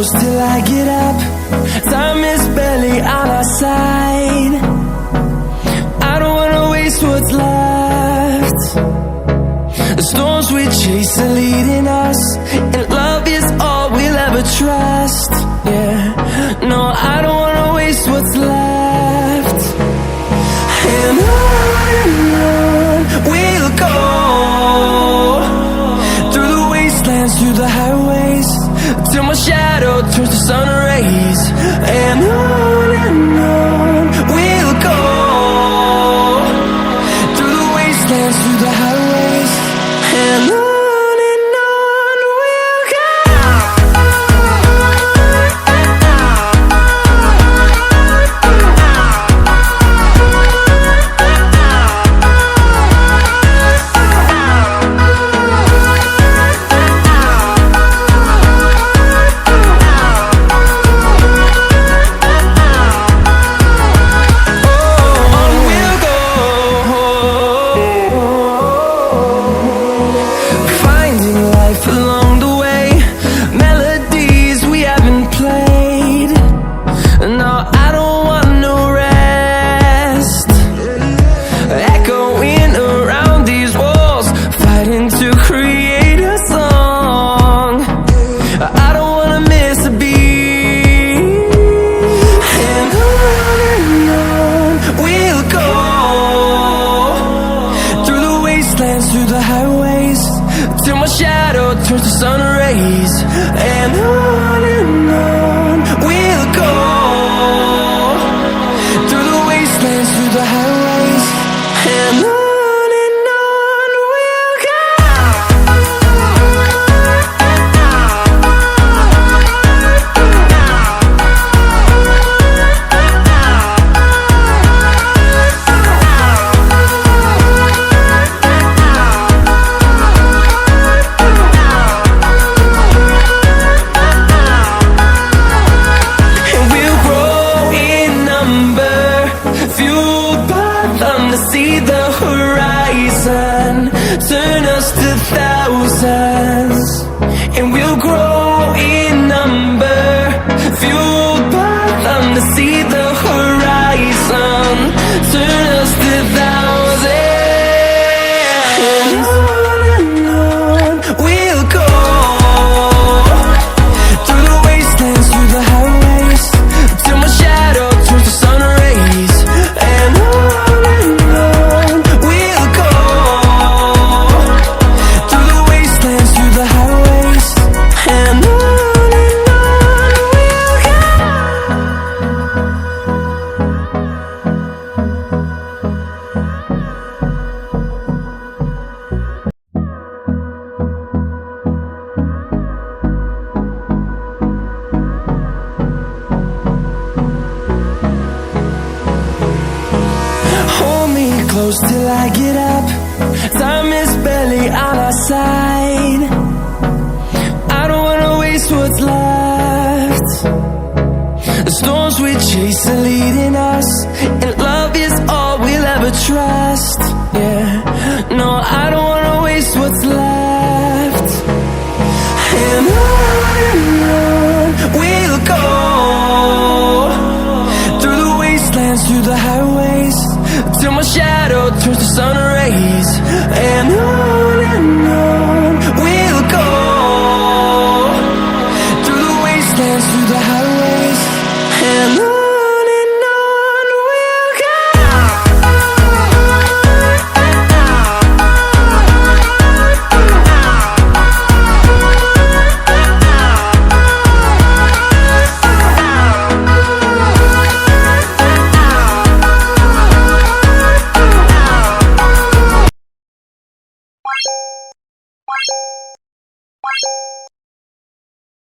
close till I get up. Time is barely on our side. I don't wanna waste what's left. The storms we chase are leading us, and love is all we'll ever trust. Yeah, no, I don't wanna waste what's left. And on we'll go, through the wastelands, through the highways, till my shadow turns to sun rays. And on we'll go, through the wastelands, through the highways, and on we'll go. Through the highways, till my shadow turns to sun rays. And on we'll go, through the wastelands, through the highways, and on we'll go. See the horizon, turn us to thousands, and we'll grow in number, fueled by them. To see the horizon, turn us to thousands, and on we'll go, through the wastelands, through the highways, till my shadow turns to sun rays. And close till I get up. Time is barely on our side. I don't wanna waste what's left. The storms we chase are leading us, and love is all we'll ever trust. Yeah, no, I don't wanna waste what's left. And on we'll go, through the wastelands, through the highways, till my shadow turns to sun rays. And on